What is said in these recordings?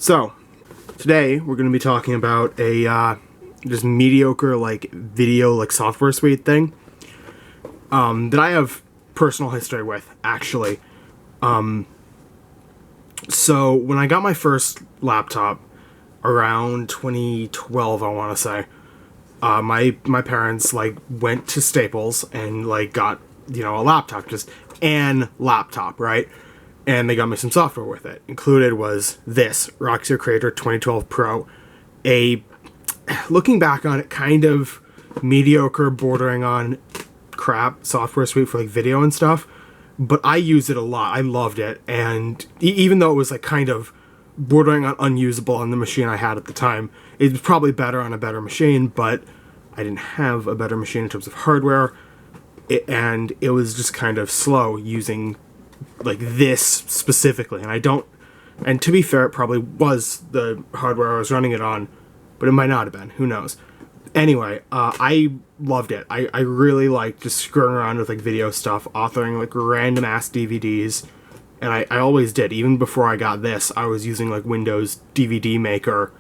So, today we're going to be talking about a just mediocre video software suite thing that I have personal history with, actually. So when I got my first laptop around 2012, I want to say, my parents went to Staples and got a laptop, just an laptop, right? And they got me some software with it. Included was this Roxio Creator 2012 Pro, looking back on it, kind of mediocre, bordering on crap software suite for video and stuff. But I used it a lot. I loved it, and even though it was kind of bordering on unusable on the machine I had at the time, it was probably better on a better machine. But I didn't have a better machine in terms of hardware, and it was just kind of slow using this specifically. And to be fair, it probably was the hardware I was running it on, but it might not have been. Who knows? Anyway, I loved it. I really liked just screwing around with video stuff, authoring random ass DVDs, and I always did. Even before I got this, I was using Windows DVD Maker.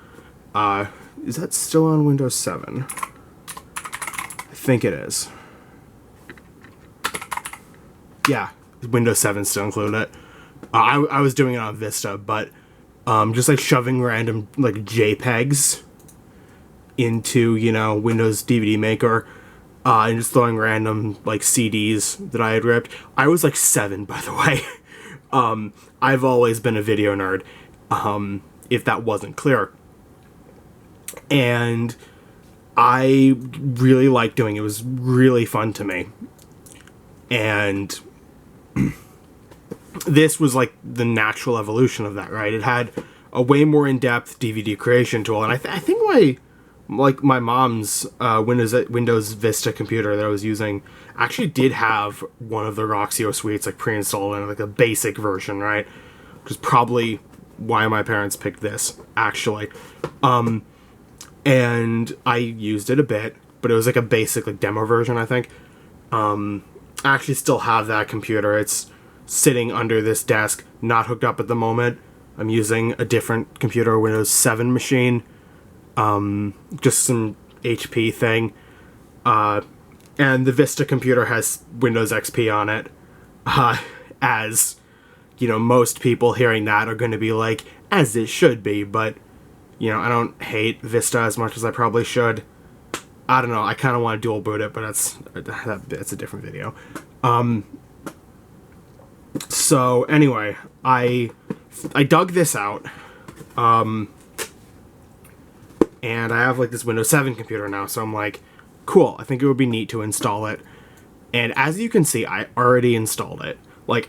Is that still on Windows 7? I think it is. Yeah, Windows 7 still included it. I was doing it on Vista, but just shoving random JPEGs into Windows DVD Maker, and just throwing random CDs that I had ripped. I was 7, by the way. I've always been a video nerd, if that wasn't clear, and I really liked doing it. It was really fun to me, and this was the natural evolution of that, right? It had a way more in-depth DVD creation tool, and I think my mom's Windows Vista computer that I was using actually did have one of the Roxio suites pre-installed in a basic version, right? Which is probably why my parents picked this, actually. And I used it a bit, but it was a basic demo version, I think. I actually still have that computer. It's sitting under this desk, not hooked up at the moment. I'm using a different computer, Windows 7 machine. Just some HP thing. And the Vista computer has Windows XP on it. As, most people hearing that are going to be as it should be, but, I don't hate Vista as much as I probably should. I don't know, I kind of want to dual boot it, but that's a different video. So, anyway, I dug this out. And I have this Windows 7 computer now, so I'm cool, I think it would be neat to install it. And as you can see, I already installed it.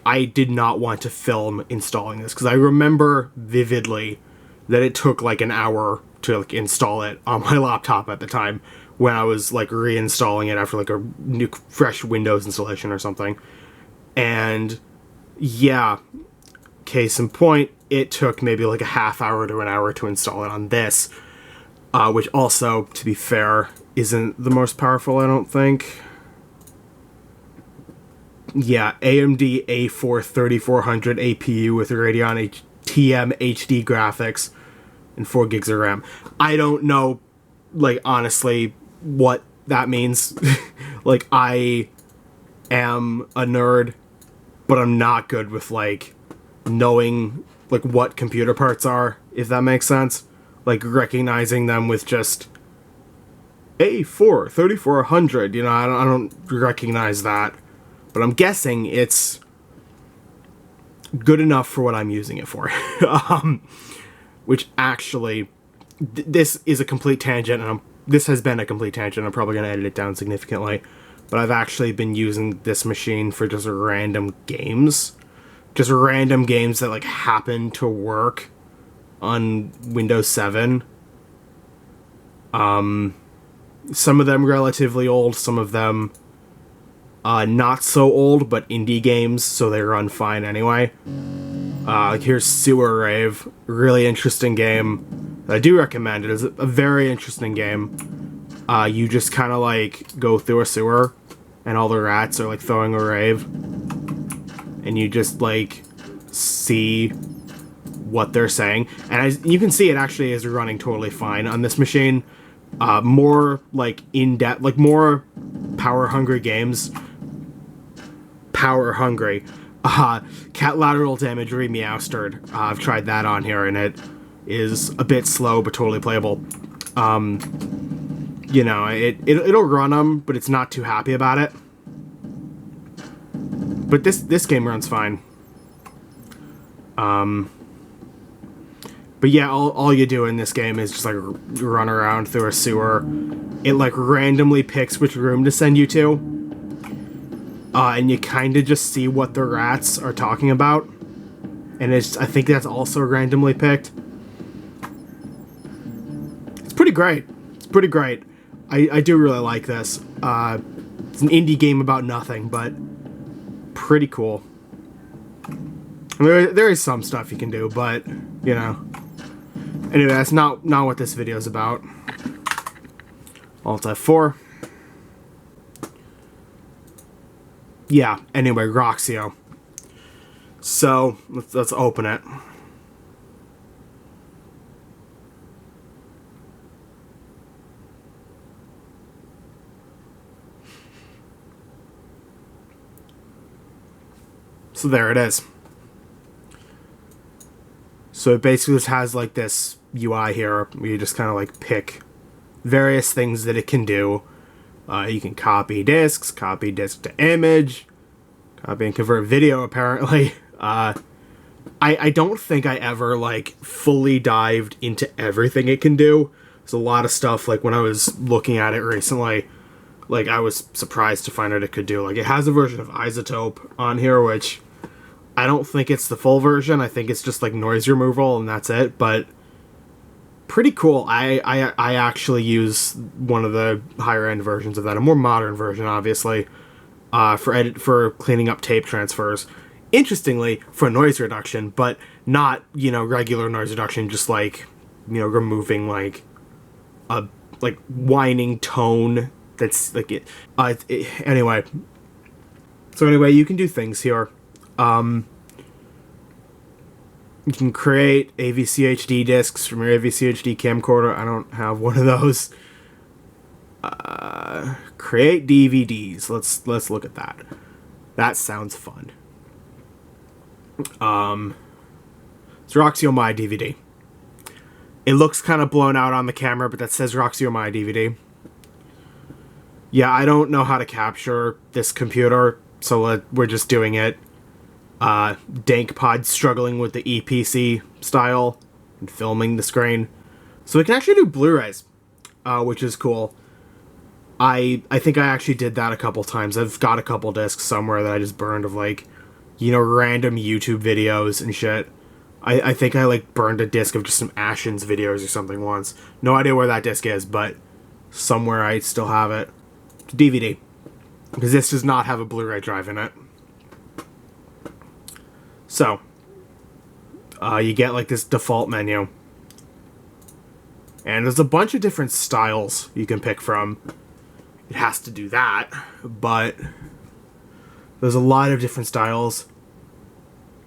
I did not want to film installing this, because I remember vividly that it took an hour to install it on my laptop at the time, when I was reinstalling it after a new fresh Windows installation or something. And yeah, case in point, it took maybe a half hour to an hour to install it on this. Which also, to be fair, isn't the most powerful, I don't think. Yeah, AMD A4 3400 APU with Radeon TM HD graphics and 4 gigs of RAM. I don't know, honestly, what that means. I am a nerd, but I'm not good with, knowing, what computer parts are, if that makes sense. Recognizing them with just A4 3400, I don't recognize that, but I'm guessing it's good enough for what I'm using it for. Which actually, this is a complete tangent, and this has been a complete tangent. I'm probably going to edit it down significantly, but I've actually been using this machine for just random games. Just random games that happen to work on Windows 7. Some of them relatively old, some of them not so old, but indie games, so they run fine anyway. Here's Sewer Rave, really interesting game that I do recommend. It is a very interesting game. You just kind of go through a sewer, and all the rats are throwing a rave, and you just see what they're saying. And as you can see, it actually is running totally fine on this machine. More like in-depth, like more power-hungry games. Power-hungry. Cat lateral damage Meowstered. I've tried that on here, and it is a bit slow, but totally playable. You know, it'll run them, but it's not too happy about it. But this game runs fine. But yeah, all you do in this game is just like run around through a sewer. It like randomly picks which room to send you to. And you kind of just see what the rats are talking about. And I think that's also randomly picked. It's pretty great. It's pretty great. I do really like this. It's an indie game about nothing, but pretty cool. I mean, there is some stuff you can do, but, you know. Anyway, that's not what this video is about. Alt F4. Yeah, anyway, Roxio. So, let's open it. So there it is. So it basically just has like this UI here where you just kind of like pick various things that it can do. You can copy discs, copy disk to image, copy and convert video apparently. I don't think I ever like fully dived into everything it can do. There's a lot of stuff like when I was looking at it recently, like I was surprised to find out it could do. Like it has a version of Isotope on here, which I don't think it's the full version. I think it's just like noise removal and that's it, but pretty cool. I actually use one of the higher end versions of that, a more modern version obviously, for cleaning up tape transfers. Interestingly, for noise reduction, but not, you know, regular noise reduction, just like, you know, removing like a like whining tone that's like it. Anyway. So anyway, you can do things here. You can create AVCHD discs from your AVCHD camcorder. I don't have one of those. Create DVDs. Let's look at that. That sounds fun. It's Roxio My DVD. It looks kind of blown out on the camera, but that says Roxio My DVD. Yeah, I don't know how to capture this computer, so we're just doing it. DankPod struggling with the EPC style and filming the screen. So we can actually do Blu-rays, which is cool. I think I actually did that a couple times. I've got a couple discs somewhere that I just burned of like, you know, random YouTube videos and shit. I think I like burned a disc of just some Ashens videos or something once. No idea where that disc is, but somewhere I still have it. It's DVD. Because this does not have a Blu-ray drive in it. So, you get like this default menu. And there's a bunch of different styles you can pick from. It has to do that, but there's a lot of different styles.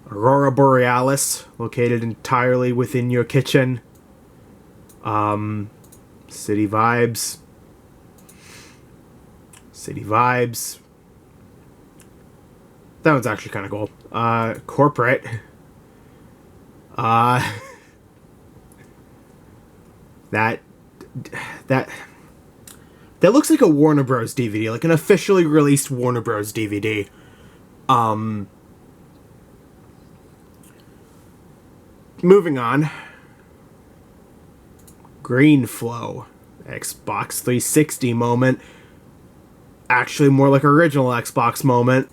Aurora Borealis, located entirely within your kitchen. City Vibes. City Vibes. That one's actually kind of cool. Corporate. That looks like a Warner Bros. DVD, like an officially released Warner Bros. DVD. Moving on. Green Flow. Xbox 360 moment. Actually more like original Xbox moment.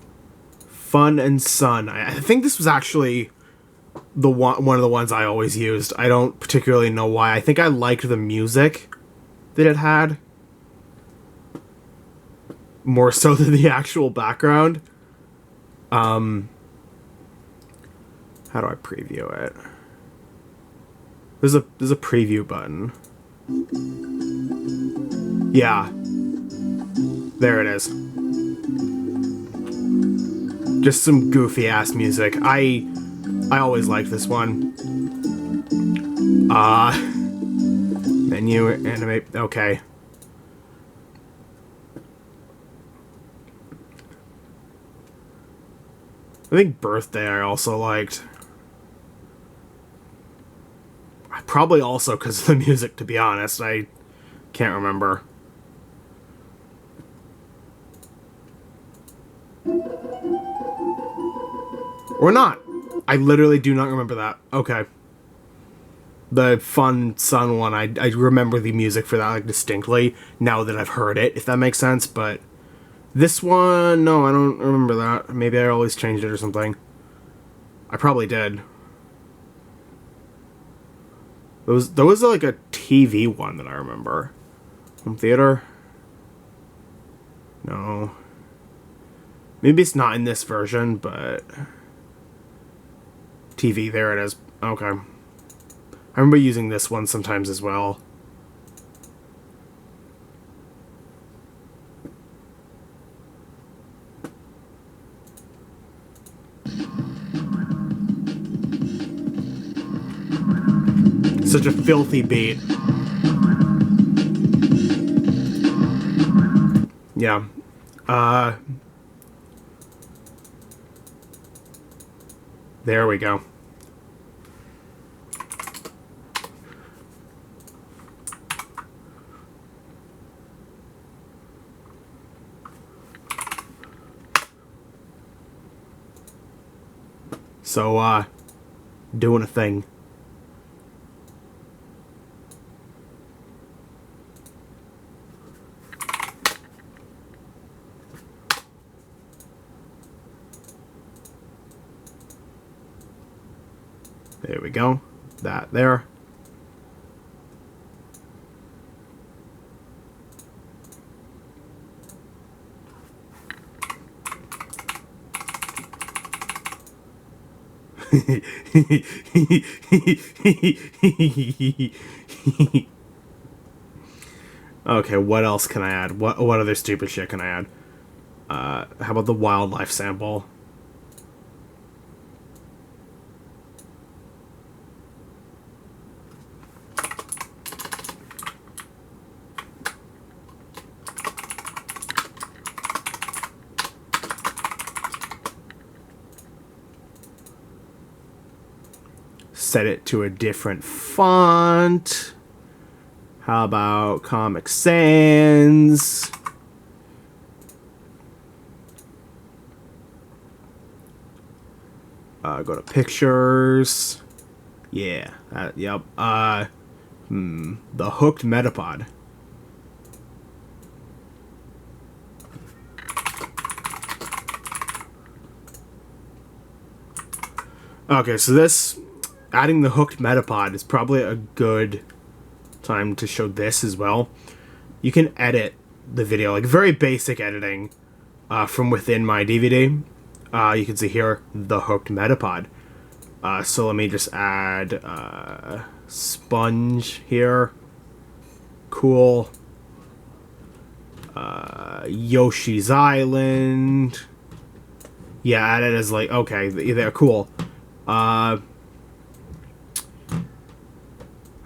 Fun and Sun. I think this was actually one of the ones I always used. I don't particularly know why. I think I liked the music that it had more so than the actual background. How do I preview it? There's a preview button. Yeah. There it is. Just some goofy ass music. I always liked this one. Menu, animate, okay. I think birthday I also liked. Probably also because of the music, to be honest. I can't remember. Or not. I literally do not remember that. Okay. The Fun Sun one, I remember the music for that like distinctly now that I've heard it, if that makes sense, but this one, no, I don't remember that. Maybe I always changed it or something. I probably did. There was like a TV one that I remember. Home theater? No. Maybe it's not in this version, but... TV, there it is. Okay. I remember using this one sometimes as well. Such a filthy beat. Yeah. There we go. So, doing a thing. There we go. That there. Okay, what else can I add? What other stupid shit can I add? How about the wildlife sample? Set it to a different font. How about Comic Sans? Go to pictures. Yeah, yep. The hooked Metapod. Okay, so this, adding the hooked Metapod is probably a good time to show this as well. You can edit the video, like very basic editing from within my DVD. You can see here the hooked Metapod. So let me just add sponge here. Cool. Yoshi's Island. Yeah, add it as like, okay, they're cool. How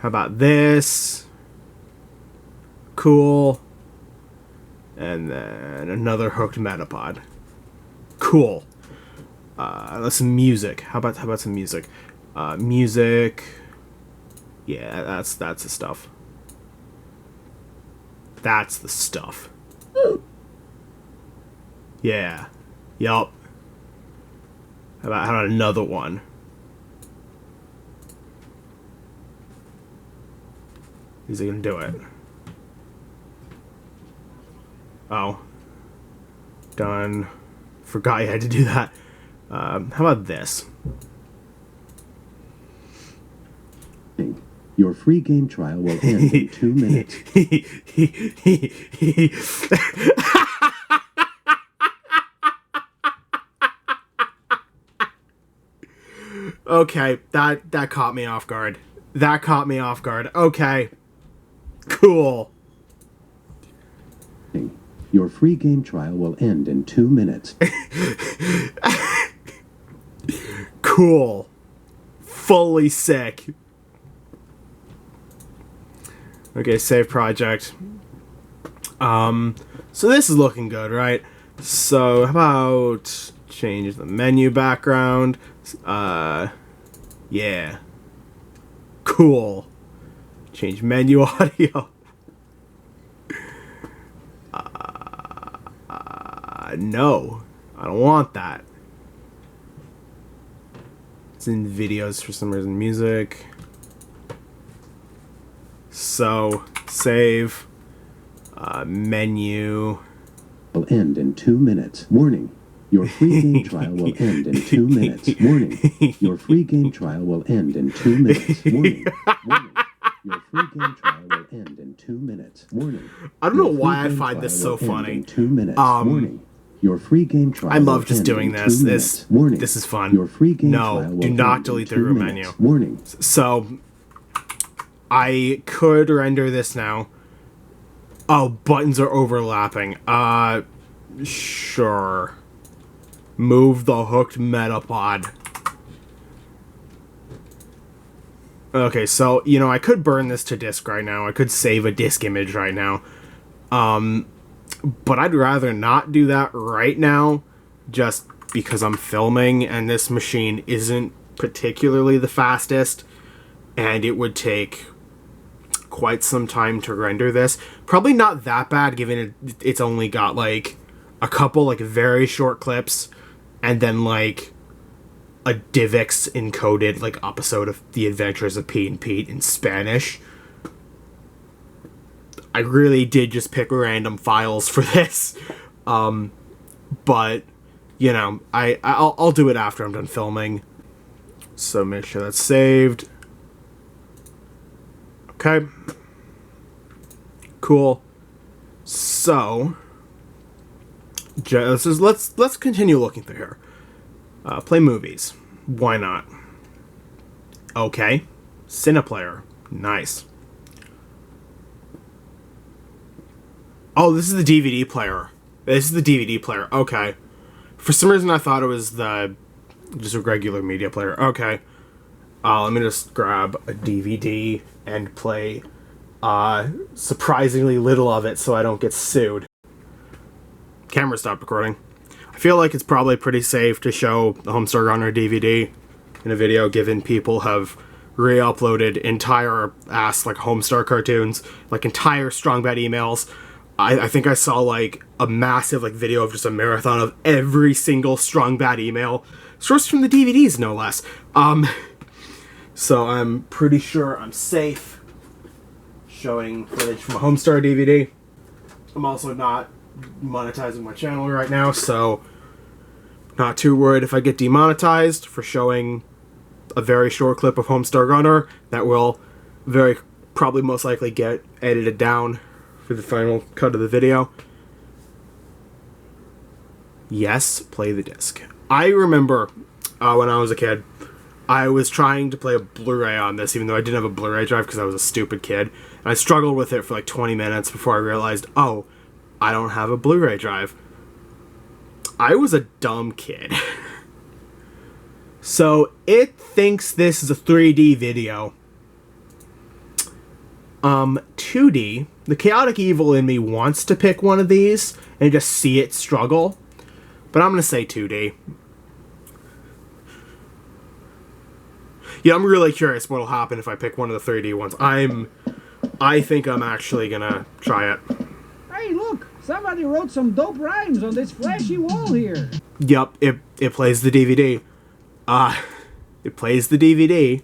about this? Cool. And then another hooked Metapod. Cool. Let's some music. How about some music? Music. Yeah, that's the stuff. That's the stuff. Yeah. Yup. How about another one? Is he gonna do it? Oh. Done. Forgot you had to do that. How about this? Your free game trial will end in 2 minutes. Okay, that caught me off guard. That caught me off guard. Okay. Cool. Your free game trial will end in 2 minutes. Cool. Fully sick. Okay, save project. So this is looking good, right? So how about change the menu background? Yeah. Cool. Change menu audio. No. I don't want that. It's in videos for some reason. Music. So, save. Menu. Will end in 2 minutes. Warning. Your free game trial will end in 2 minutes. Warning. Your free game trial will end in 2 minutes. Warning. Warning. Your free game trial will end in 2 minutes. Warning. I don't know why I find this so funny. In 2 minutes. Warning. Your free game trial. I love just doing this. This is fun. Your free game trial will do not delete the root menu. Warning. So I could render this now. Oh, buttons are overlapping. Sure. Move the hooked Metapod. Okay, so, you know, I could burn this to disk right now. I could save a disk image right now. But I'd rather not do that right now, just because I'm filming and this machine isn't particularly the fastest, and it would take quite some time to render this. Probably not that bad, given it's only got, like, a couple, like, very short clips, and then, like, a DivX encoded, like, episode of The Adventures of Pete and Pete in Spanish. I really did just pick random files for this. But, you know, I'll do it after I'm done filming. So make sure that's saved. Okay. Cool. So, let's continue looking through here. Play movies. Why not? Okay. Cineplayer. Nice. Oh, this is the DVD player. This is the DVD player. Okay. For some reason, I thought it was just a regular media player. Okay. Let me just grab a DVD and play surprisingly little of it so I don't get sued. Camera stopped recording. I feel like it's probably pretty safe to show the Homestar Runner DVD in a video, given people have re-uploaded entire ass, like, Homestar cartoons, like, entire Strong Bad emails. I think I saw, like, a massive, like, video of just a marathon of every single Strong Bad email, sourced from the DVDs, no less. So I'm pretty sure I'm safe showing footage from a Homestar DVD. I'm also not monetizing my channel right now, so not too worried if I get demonetized for showing a very short clip of Homestar Runner. That will very probably most likely get edited down for the final cut of the video. Yes, play the disc. I remember when I was a kid, I was trying to play a Blu-ray on this, even though I didn't have a Blu-ray drive because I was a stupid kid. And I struggled with it for like 20 minutes before I realized, oh, I don't have a Blu-ray drive. I was a dumb kid. So it thinks this is a 3D video. 2D, the chaotic evil in me wants to pick one of these and just see it struggle, but I'm gonna say 2D. Yeah, I'm really curious what'll happen if I pick one of the 3D ones. I think I'm actually gonna try it. Hey, look! Somebody wrote some dope rhymes on this flashy wall here. Yup, it plays the DVD. It plays the DVD.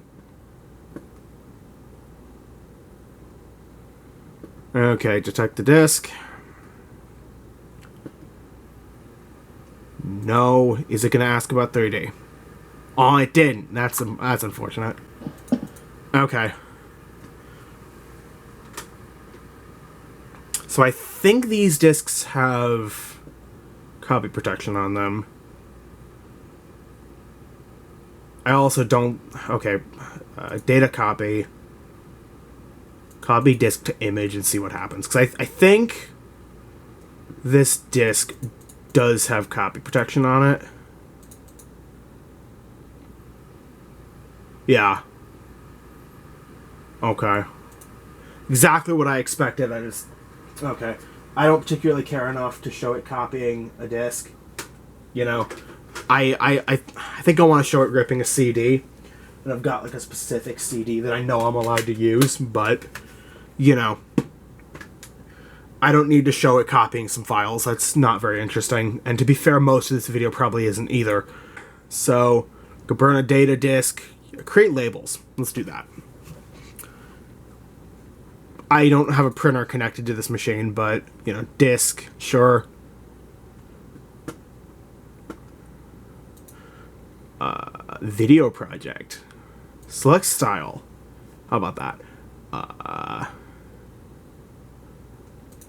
Okay, detect the disc. No. Is it going to ask about 3D? Oh, it didn't. That's unfortunate. Okay. So I think these discs have copy protection on them. I also don't... Okay. Data copy. Copy disk to image and see what happens. Because I think this disc does have copy protection on it. Yeah. Okay. exactly what I expected. Okay. I don't particularly care enough to show it copying a disc. You know, I think I want to show it ripping a CD, and I've got like a specific CD that I know I'm allowed to use, but you know, I don't need to show it copying some files. That's not very interesting. And to be fair, most of this video probably isn't either. So, go burn a data disk, create labels. Let's do that. I don't have a printer connected to this machine, but, you know, disk, sure. Video project. Select style. How about that?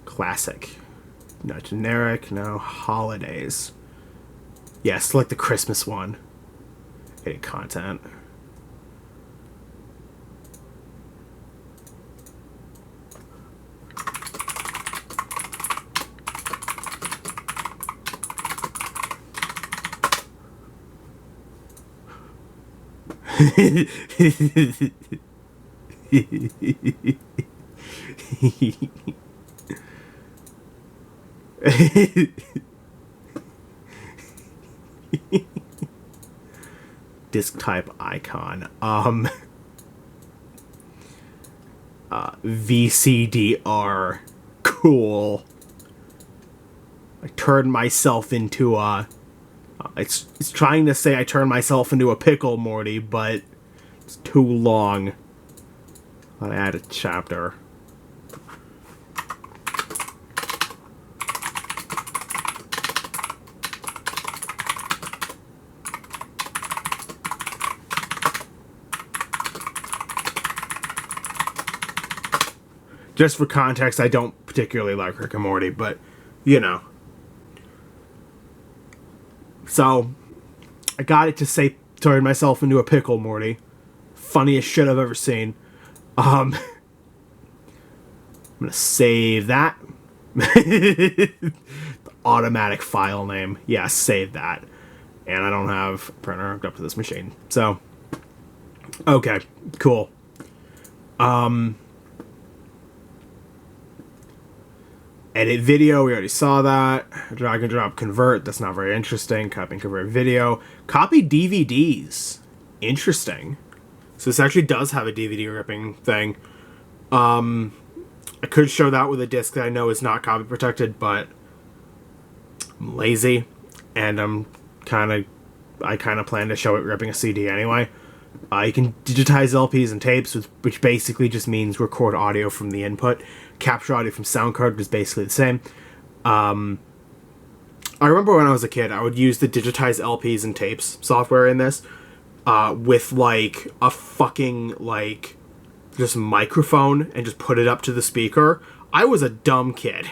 Classic. No, generic. No, holidays. Yeah, select the Christmas one. Edit content. Disk type icon. VCDR. Cool. I turned myself into a... It's trying to say I turned myself into a pickle, Morty, but it's too long. I'll add a chapter. Just for context, I don't particularly like Rick and Morty, but, you know. So, I got it to say, turn myself into a pickle, Morty. Funniest shit I've ever seen. I'm gonna save that. The automatic file name. Yeah, save that. And I don't have a printer hooked up to this machine. So, okay, cool. Edit video, we already saw that. Drag and drop convert, that's not very interesting. Copy and convert video. Copy DVDs. Interesting. So this actually does have a DVD ripping thing. I could show that with a disc that I know is not copy protected, but I'm lazy. And I kind of plan to show it ripping a CD anyway. You can digitize LPs and tapes, which basically just means record audio from the input. Capture audio from sound card, which is basically the same. I remember when I was a kid, I would use the digitize LPs and tapes software in this with, like, a fucking, like, just microphone and just put it up to the speaker. I was a dumb kid.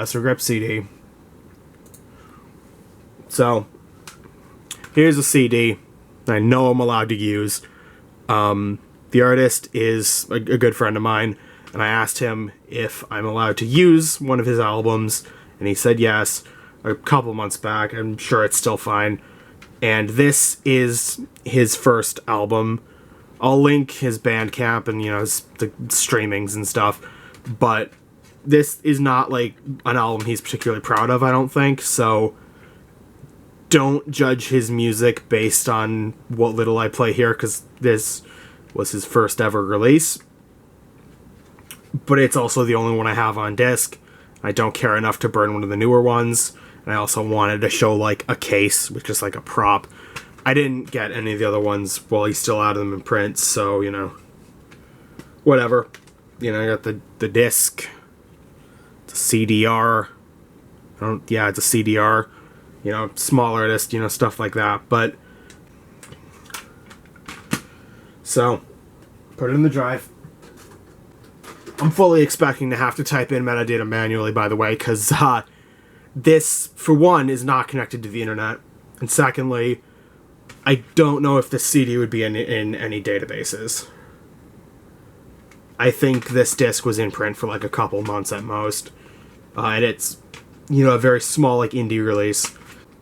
So grab CD. So, here's a CD I know I'm allowed to use. The artist is a good friend of mine, and I asked him if I'm allowed to use one of his albums, and he said yes a couple months back. I'm sure it's still fine. And this is his first album. I'll link his Bandcamp and, you know, the streamings and stuff, but this is not, like, an album he's particularly proud of, I don't think, so don't judge his music based on what little I play here, because this was his first ever release. But it's also the only one I have on disc. I don't care enough to burn one of the newer ones. And I also wanted to show, like, a case, which is like a prop. I didn't get any of the other ones while he still had them in print, so, you know, whatever. You know, I got the disc. It's a CDR. Yeah, it's a CDR. You know, small artist, you know, stuff like that. But, so, put it in the drive. I'm fully expecting to have to type in metadata manually, by the way, because this, for one, is not connected to the internet. And secondly, I don't know if the CD would be in any databases. I think this disc was in print for like a couple months at most. And it's, you know, a very small, like, indie release.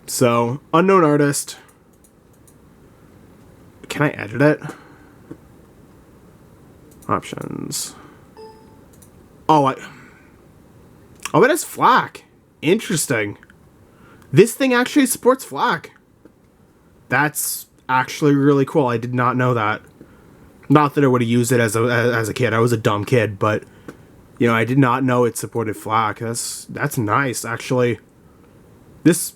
So, unknown artist. Can I edit it? Options. Oh, oh, it has FLAC. Interesting. This thing actually supports FLAC. That's actually really cool. I did not know that. Not that I would have used it as a kid. I was a dumb kid, but you know, I did not know it supported FLAC. That's nice, actually. This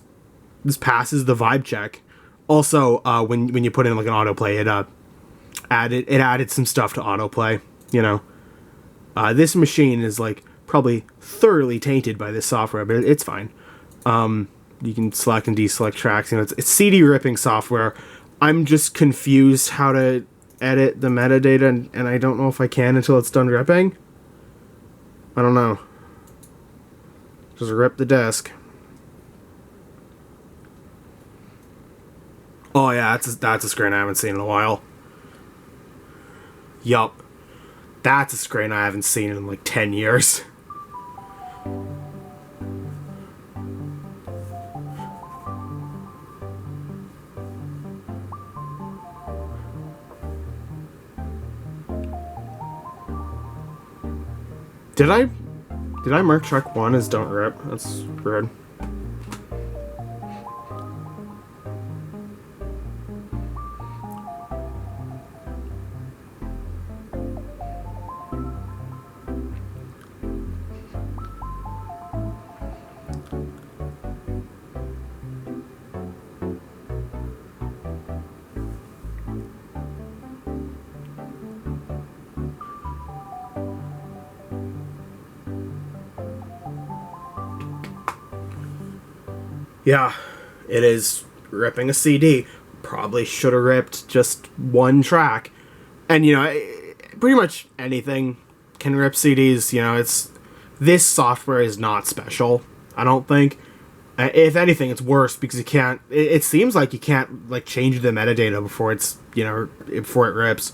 passes the vibe check. Also, when you put in like an autoplay, it added some stuff to autoplay. You know, this machine is like probably thoroughly tainted by this software, but it's fine. You can select and deselect tracks. You know, it's CD ripping software. I'm just confused how to edit the metadata, and I don't know if I can until it's done ripping. I don't know. Just rip the disc. Oh yeah, that's a screen I haven't seen in a while. Yup. That's a screen I haven't seen in like 10 years. Did I mark track 1 as don't rip? That's weird. Yeah, it is ripping a CD. Probably should have ripped just one track. And, you know, pretty much anything can rip CDs. You know, this software is not special, I don't think. If anything, it's worse because you can't... It seems like you can't, like, change the metadata before it's, you know, before it rips.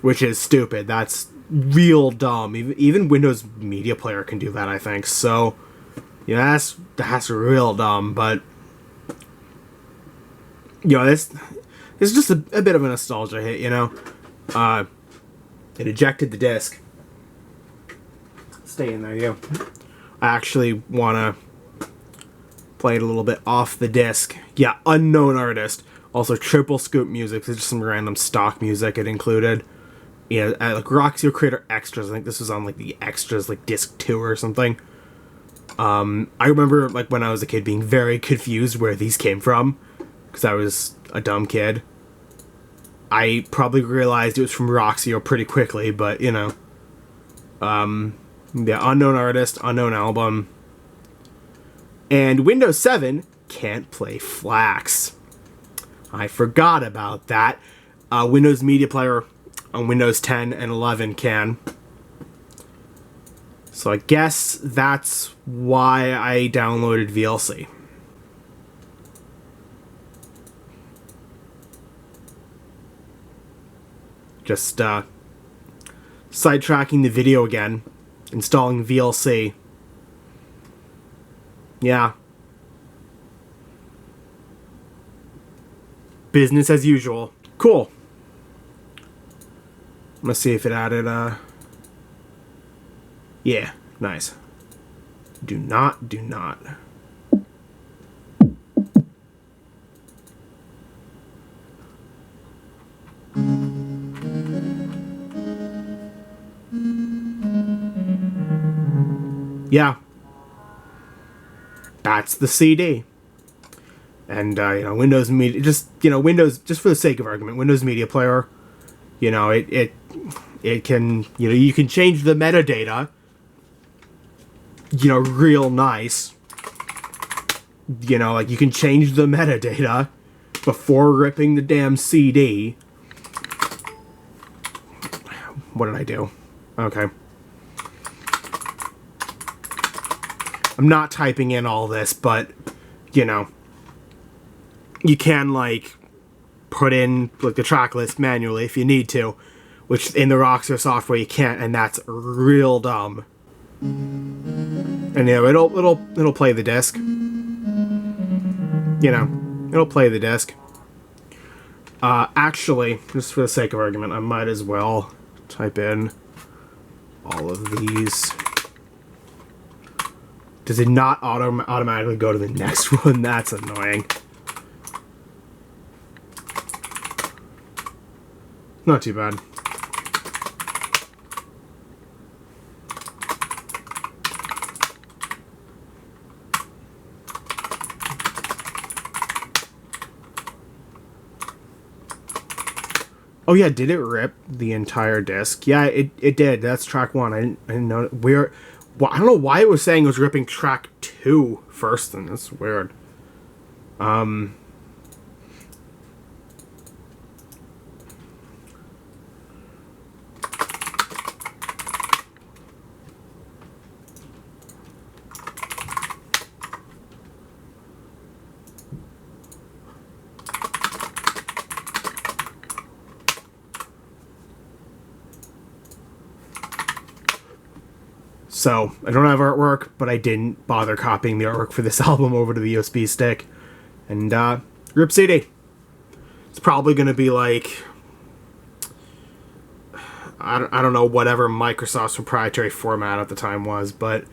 Which is stupid. That's real dumb. Even Windows Media Player can do that, I think. So... yeah, that's real dumb, but you know, this is just a bit of a nostalgia hit, you know. It ejected the disc. Stay in there, you. I actually want to play it a little bit off the disc. Yeah, unknown artist. Also, triple scoop music. There's just some random stock music it included. Yeah, like Roxio Creator Extras. I think this was on like the extras, like disc 2 or something. I remember, like, when I was a kid being very confused where these came from, because I was a dumb kid. I probably realized it was from Roxio pretty quickly, but, you know. Yeah, unknown artist, unknown album. And Windows 7 can't play FLACs. I forgot about that. Windows Media Player on Windows 10 and 11 can. So I guess that's why I downloaded VLC. Just sidetracking the video again, installing VLC. Yeah. Business as usual. Cool. I'm gonna see if it added yeah, nice. Do not. Yeah. That's the CD. And, you know, Windows Media, just, you know, Windows, just for the sake of argument, Windows Media Player, you know, it can, you know, you can change the metadata, you know, real nice. You know, like, you can change the metadata before ripping the damn CD. What did I do? Okay. I'm not typing in all this, but, you know, you can, like, put in, like, the track list manually if you need to, which in the Roxio software you can't, and that's real dumb. And, you know, it'll play the disc. You know, it'll play the disc. Actually, just for the sake of argument, I might as well type in all of these. Does it not automatically go to the next one? That's annoying. Not too bad. Oh yeah, did it rip the entire disc? Yeah, it did. That's track 1. I didn't know. Well, I don't know why it was saying it was ripping track 2 first, then. That's weird. So, I don't have artwork, but I didn't bother copying the artwork for this album over to the USB stick. And, rip CD. It's probably going to be like, I don't know, whatever Microsoft's proprietary format at the time was, but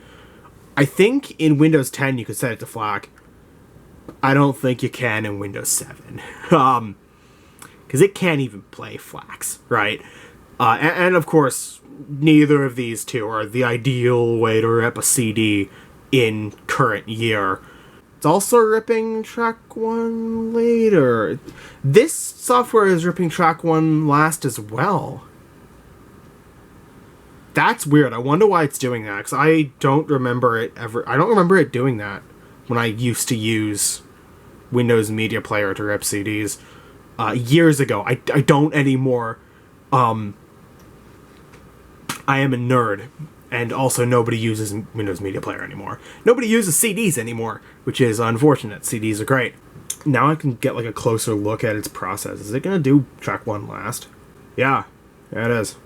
I think in Windows 10 you could set it to FLAC. I don't think you can in Windows 7. Because it can't even play FLACs, right? And of course, neither of these two are the ideal way to rip a CD in current year. It's also ripping track 1 later. This software is ripping track 1 last as well. That's weird. I wonder why it's doing that, because I don't remember it doing that when I used to use Windows Media Player to rip CDs years ago. I don't anymore. I am a nerd, and also nobody uses Windows Media Player anymore. Nobody uses CDs anymore, which is unfortunate. CDs are great. Now I can get like a closer look at its process. Is it going to do track 1 last? Yeah, it is.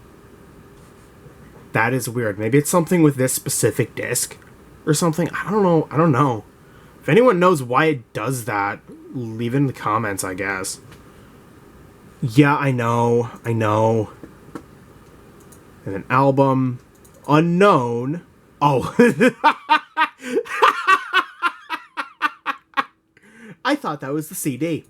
That is weird. Maybe it's something with this specific disc or something. I don't know. If anyone knows why it does that, leave it in the comments, I guess. Yeah, I know. And an album. Unknown. Oh. I thought that was the CD.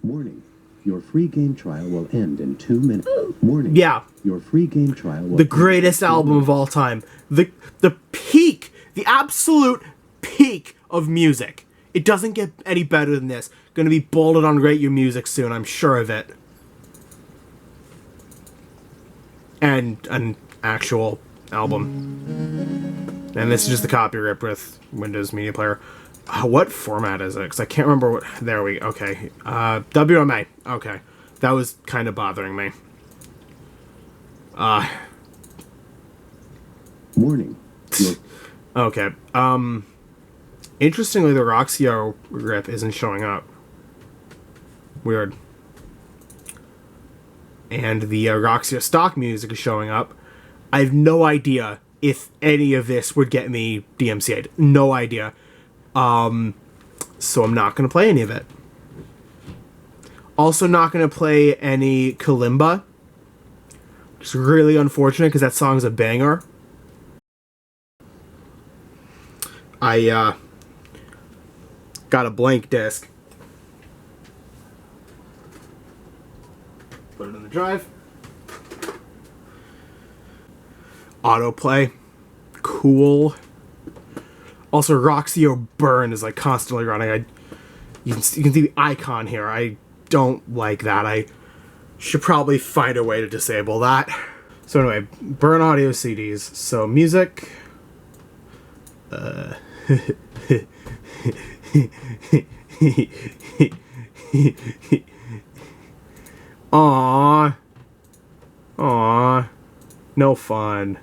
Warning. Your free game trial will end in 2 minutes. Warning. Yeah. Your free game trial will The greatest album of all time. The peak. The absolute peak of music. It doesn't get any better than this. Gonna be bolded on Rate Your Music soon, I'm sure of it. And an actual album. And this is just the copy rip with Windows Media Player. What format is it? Because I can't remember what... There we go. Okay. WMA. Okay. That was kind of bothering me. Warning. Okay. Interestingly, the Roxio rip isn't showing up. Weird. And the Roxio stock music is showing up. I have no idea if any of this would get me DMCA'd. No idea. So I'm not going to play any of it. Also not going to play any Kalimba. Which is really unfortunate because that song's a banger. I got a blank disc. Put it in the drive. Autoplay. Cool. Also, Roxio Burn is like constantly running. You can see the icon here. I don't like that. I should probably find a way to disable that. So anyway, Burn audio CDs. So music. Aww. No fun.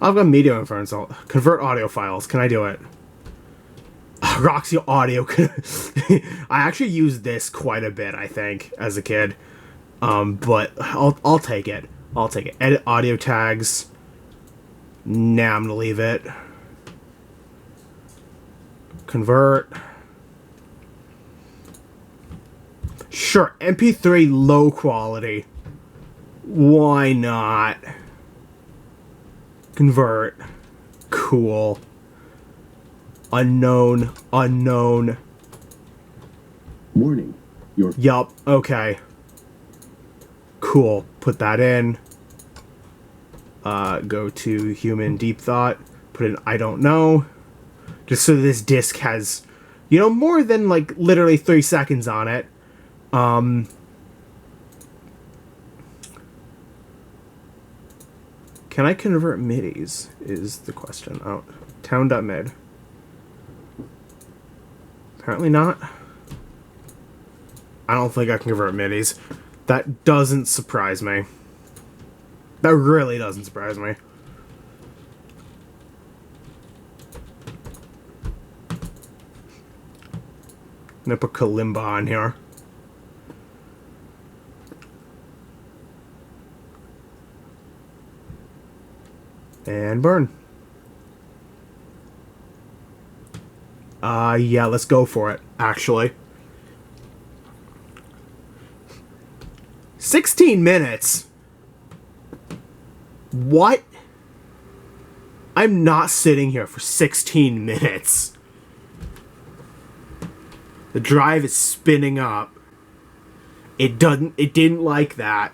I've got media in front, so convert audio files. Can I do it? Roxio Audio. I actually used this quite a bit, I think, as a kid. But I'll take it. I'll take it. Edit audio tags. Nah, I'm gonna leave it. Convert. Sure, MP3 low quality. Why not? Convert. Cool. Unknown. Unknown. Warning. Your Yup, okay. Cool. Put that in. Go to human deep thought. Put in I don't know. Just so this disc has, you know, more than like literally 3 seconds on it. Can I convert MIDIs is the question. Oh, town.mid. Apparently not. I don't think I can convert MIDIs. That doesn't surprise me. That really doesn't surprise me. I'm gonna put Kalimba on here. And burn. Yeah, let's go for it, actually. 16 minutes? What? I'm not sitting here for 16 minutes. The drive is spinning up. It didn't like that.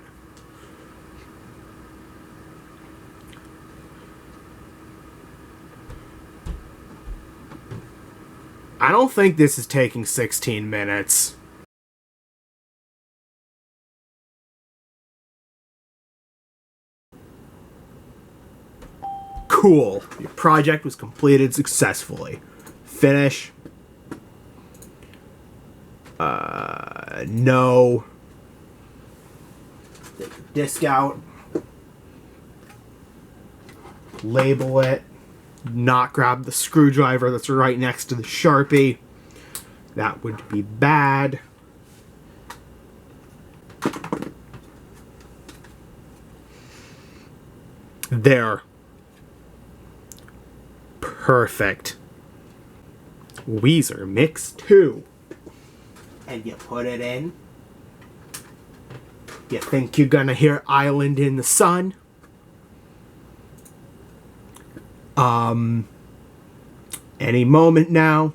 I don't think this is taking 16 minutes. Cool. Your project was completed successfully. Finish. No. Take the disc out. Label it. Not grab the screwdriver that's right next to the Sharpie. That would be bad. There. Perfect. Weezer Mix 2. And you put it in. You think you're gonna hear Island in the Sun? Any moment now.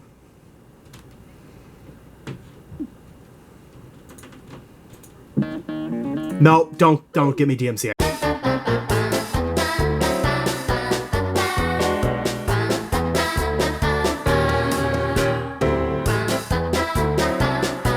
No, don't give me DMCA.